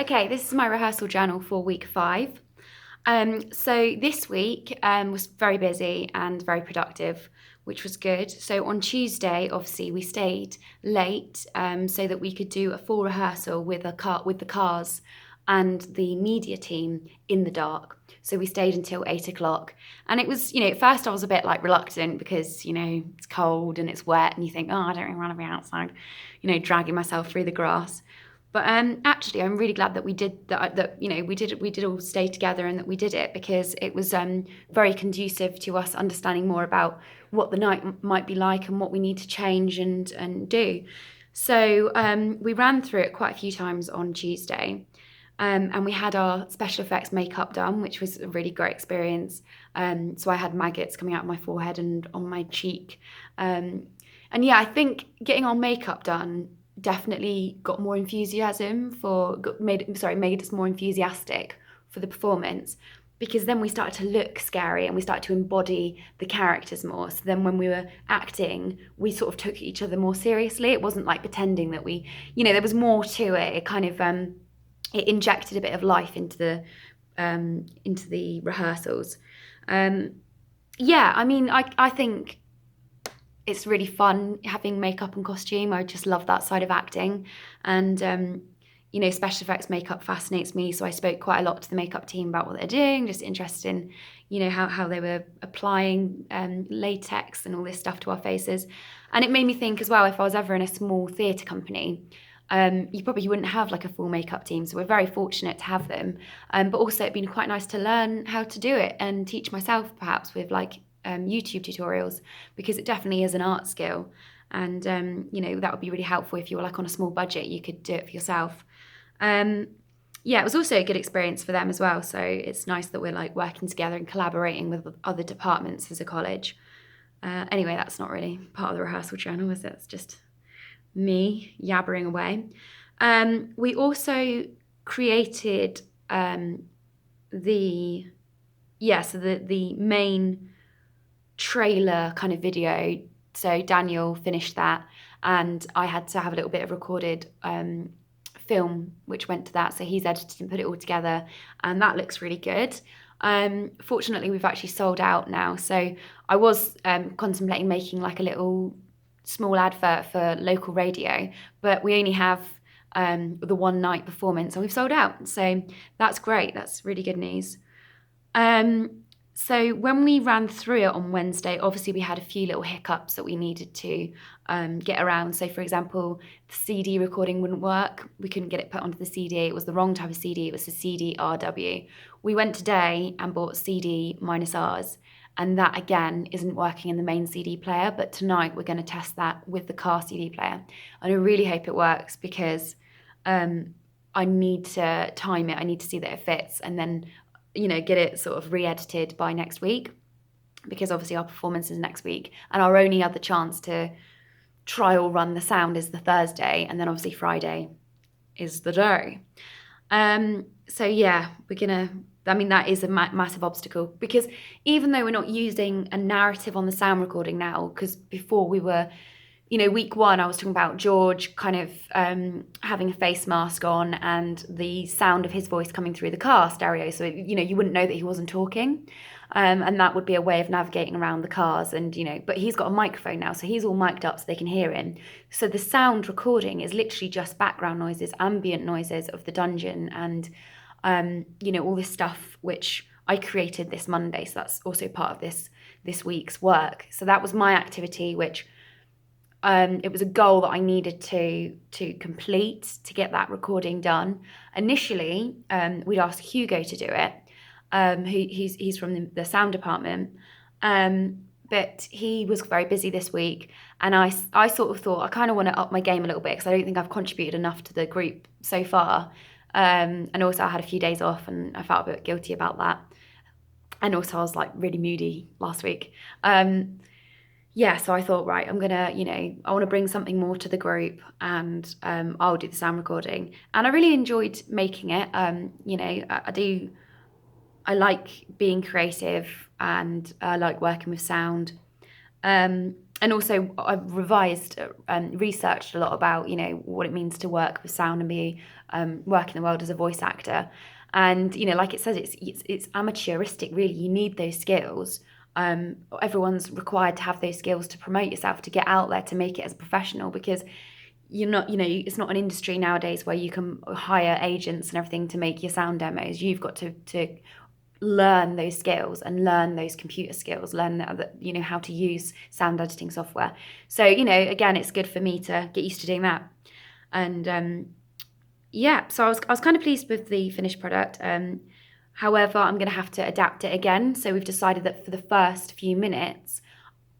Okay, this is my rehearsal journal for week 5. So this week was very busy and very productive, which was good. So on Tuesday, obviously, we stayed late so that we could do a full rehearsal with the cars and the media team in the dark. So we stayed until 8 o'clock, and it was, at first I was a bit like reluctant because it's cold and it's wet, and you think, oh, I don't really want to be outside, dragging myself through the grass. But actually, I'm really glad that we did that. We did all stay together and that we did it because it was very conducive to us understanding more about what the night might be like and what we need to change and do. So we ran through it quite a few times on Tuesday, and we had our special effects makeup done, which was a really great experience. So I had maggots coming out of my forehead and on my cheek, and yeah, I think getting our makeup done definitely got more enthusiasm made us more enthusiastic for the performance, because then we started to look scary and we started to embody the characters more. So then when we were acting, we sort of took each other more seriously. It wasn't like pretending that there was more to it. It kind of it injected a bit of life into the rehearsals. Yeah, I mean, I think it's really fun having makeup and costume. I just love that side of acting. And, special effects makeup fascinates me. So I spoke quite a lot to the makeup team about what they're doing, just interested in, how they were applying latex and all this stuff to our faces. And it made me think as well, if I was ever in a small theatre company, you probably wouldn't have like a full makeup team. So we're very fortunate to have them. But also it'd been quite nice to learn how to do it and teach myself perhaps with like YouTube tutorials, because it definitely is an art skill. And, that would be really helpful if you were like on a small budget, you could do it for yourself. Yeah, it was also a good experience for them as well. So it's nice that we're like working together and collaborating with other departments as a college. Anyway, that's not really part of the rehearsal journal, is it? It's just me yabbering away. We also created the main trailer kind of video. So Daniel finished that, and I had to have a little bit of recorded film which went to that. So he's edited and put it all together, and that looks really good. Fortunately, we've actually sold out now. So I was contemplating making like a little small advert for local radio, but we only have the one night performance and we've sold out. So that's great. That's really good news. So when we ran through it on Wednesday, obviously we had a few little hiccups that we needed to get around. So for example, the CD recording wouldn't work. We couldn't get it put onto the CD. It was the wrong type of CD. It was the CD-RW. We went today and bought CD minus Rs, and that again isn't working in the main CD player. But tonight we're going to test that with the car CD player. And I really hope it works, because I need to time it. I need to see that it fits, and then get it sort of re-edited by next week, because obviously our performance is next week, and our only other chance to trial run the sound is the Thursday, and then obviously Friday is the day. So yeah, that is a massive obstacle, because even though we're not using a narrative on the sound recording now, because before we were, week 1, I was talking about George kind of having a face mask on and the sound of his voice coming through the car stereo. So, you wouldn't know that he wasn't talking. And that would be a way of navigating around the cars. And, but he's got a microphone now, so he's all mic'd up so they can hear him. So the sound recording is literally just background noises, ambient noises of the dungeon and, all this stuff which I created this Monday. So that's also part of this week's work. So that was my activity, which it was a goal that I needed to complete to get that recording done. Initially, we'd asked Hugo to do it. He's from the sound department, but he was very busy this week, and I sort of thought I kind of want to up my game a little bit, because I don't think I've contributed enough to the group so far. And also I had a few days off, and I felt a bit guilty about that. And also I was like really moody last week. Yeah, so I thought, right, I'm gonna, I want to bring something more to the group, and I'll do the sound recording. And I really enjoyed making it. I like being creative, and I like working with sound. and also I've revised and researched a lot about, what it means to work with sound and be work in the world as a voice actor. And, like it says, it's amateuristic, really. You need those skills. Everyone's required to have those skills to promote yourself, to get out there, to make it as a professional, because you're not, it's not an industry nowadays where you can hire agents and everything to make your sound demos. You've got to learn those skills and learn those computer skills, learn how to use sound editing software. So, again, it's good for me to get used to doing that. And so I was kind of pleased with the finished product. However, I'm going to have to adapt it again. So we've decided that for the first few minutes,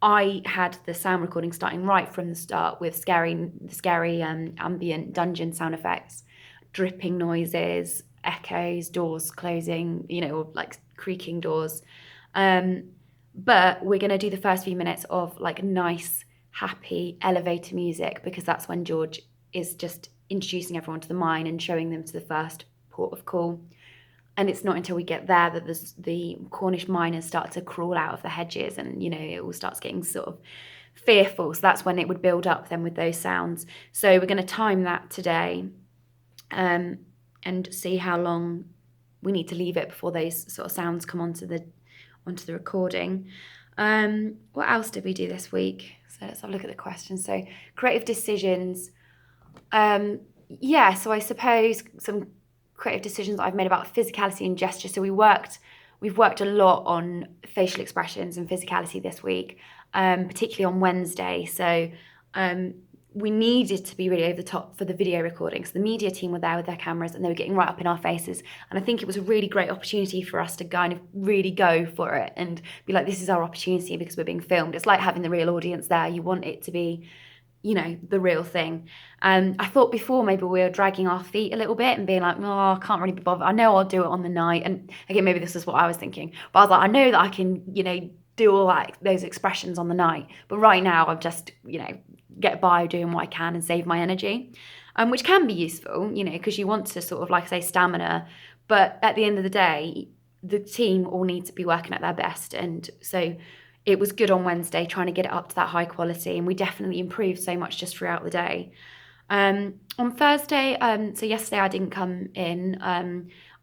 I had the sound recording starting right from the start with scary ambient dungeon sound effects, dripping noises, echoes, doors closing, or like creaking doors. But we're going to do the first few minutes of like nice, happy elevator music, because that's when George is just introducing everyone to the mine and showing them to the first port of call. And it's not until we get there that the Cornish miners start to crawl out of the hedges, and, it all starts getting sort of fearful. So that's when it would build up then with those sounds. So we're going to time that today and see how long we need to leave it before those sort of sounds come onto the recording. What else did we do this week? So let's have a look at the questions. So creative decisions. So I suppose some creative decisions I've made about physicality and gesture. So we've worked a lot on facial expressions and physicality this week, particularly on Wednesday. So we needed to be really over the top for the video recording. So the media team were there with their cameras and they were getting right up in our faces. And I think it was a really great opportunity for us to kind of really go for it and be like, this is our opportunity because we're being filmed. It's like having the real audience there. You want it to be, the real thing. I thought before maybe we were dragging our feet a little bit and being like, I can't really be bothered. I know I'll do it on the night. And again, maybe this is what I was thinking. But I was like, I know that I can, do all that, those expressions on the night. But right now I'm just, get by doing what I can and save my energy, which can be useful, because you want to sort of, like I say, stamina. But at the end of the day, the team all need to be working at their best. And so it was good on Wednesday trying to get it up to that high quality, and we definitely improved so much just throughout the day. On Thursday, so yesterday I didn't come in.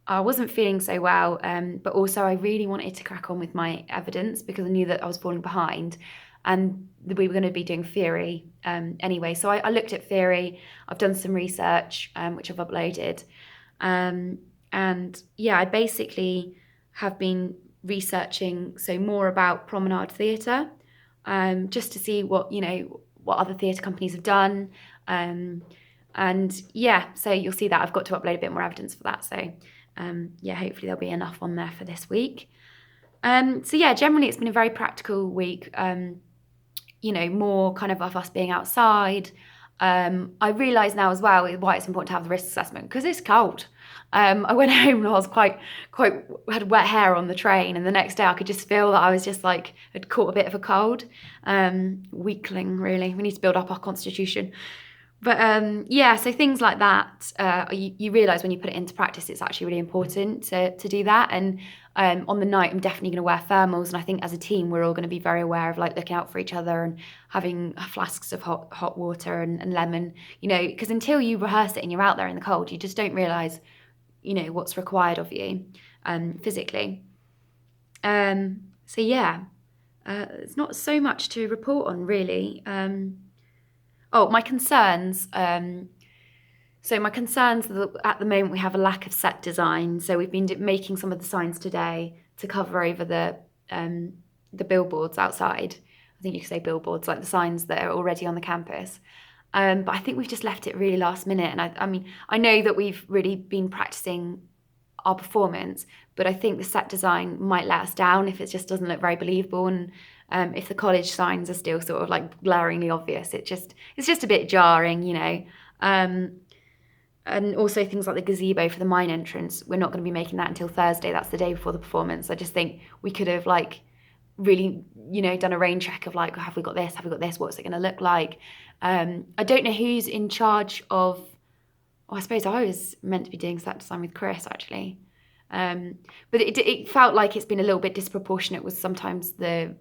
I wasn't feeling so well, but also I really wanted to crack on with my evidence because I knew that I was falling behind, and we were going to be doing theory anyway. So I looked at theory. I've done some research, which I've uploaded. I basically have been researching more about Promenade Theatre, just to see what other theatre companies have done, so you'll see that I've got to upload a bit more evidence for that. So hopefully there'll be enough on there for this week. Generally it's been a very practical week. More kind of us being outside. I realise now as well why it's important to have the risk assessment, because it's cold. I went home and I was quite had wet hair on the train, and the next day I could just feel that I was just like had caught a bit of a cold. Weakling, really. We need to build up our constitution. But so things like that, you realise when you put it into practice, it's actually really important to do that. And on the night, I'm definitely going to wear thermals. And I think as a team, we're all going to be very aware of like looking out for each other and having flasks of hot water and lemon, because until you rehearse it and you're out there in the cold, you just don't realise, what's required of you physically. It's not so much to report on, really. My concerns. My concerns that at the moment we have a lack of set design. So we've been making some of the signs today to cover over the billboards outside. I think you could say billboards, like the signs that are already on the campus. But I think we've just left it really last minute. And I know that we've really been practicing our performance, but I think the set design might let us down if it just doesn't look very believable. And if the college signs are still sort of like glaringly obvious, it's just a bit jarring, and also things like the gazebo for the mine entrance, we're not going to be making that until Thursday. That's the day before the performance. I just think we could have like really, done a rain check of like, have we got this? What's it going to look like? I don't know who's in charge of, I suppose I was meant to be doing set design with Chris actually. But it felt like it's been a little bit disproportionate with sometimes the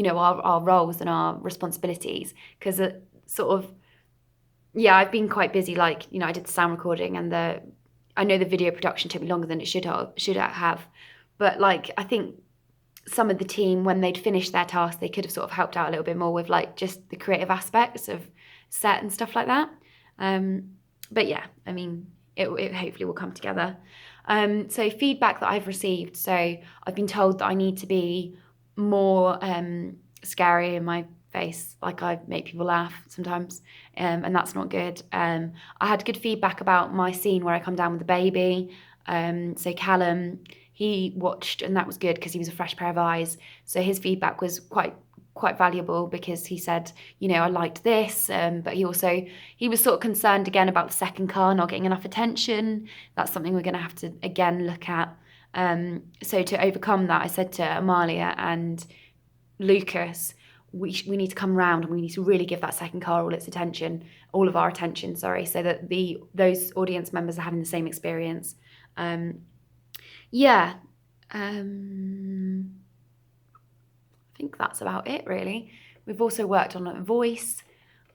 our roles and our responsibilities, because I've been quite busy. Like, I did the sound recording, and I know the video production took me longer than it should have, but like, I think some of the team, when they'd finished their task, they could have sort of helped out a little bit more with like just the creative aspects of set and stuff like that. But yeah, I mean, it hopefully will come together. So feedback that I've received. So I've been told that I need to be more scary in my face, like I make people laugh sometimes, and that's not good. I had good feedback about my scene where I come down with the baby. So Callum, he watched, and that was good because he was a fresh pair of eyes. So his feedback was quite valuable, because he said, I liked this, but he was sort of concerned again about the second car not getting enough attention. That's something we're going to have to again look at. So to overcome that, I said to Amalia and Lucas, we need to come round and we need to really give that second car all of our attention, sorry, so that those audience members are having the same experience. Yeah. I think that's about it, really. We've also worked on a voice.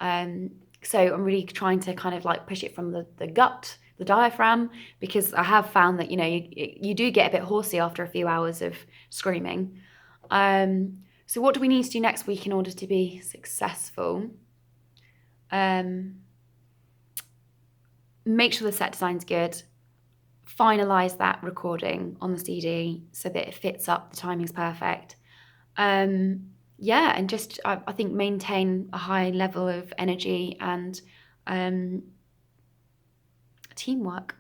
So I'm really trying to kind of like push it from the gut, the diaphragm, because I have found that, you do get a bit horsey after a few hours of screaming. So what do we need to do next week in order to be successful? Make sure the set design's good. Finalise that recording on the CD so that it fits up, the timing's perfect. And just I think maintain a high level of energy and teamwork.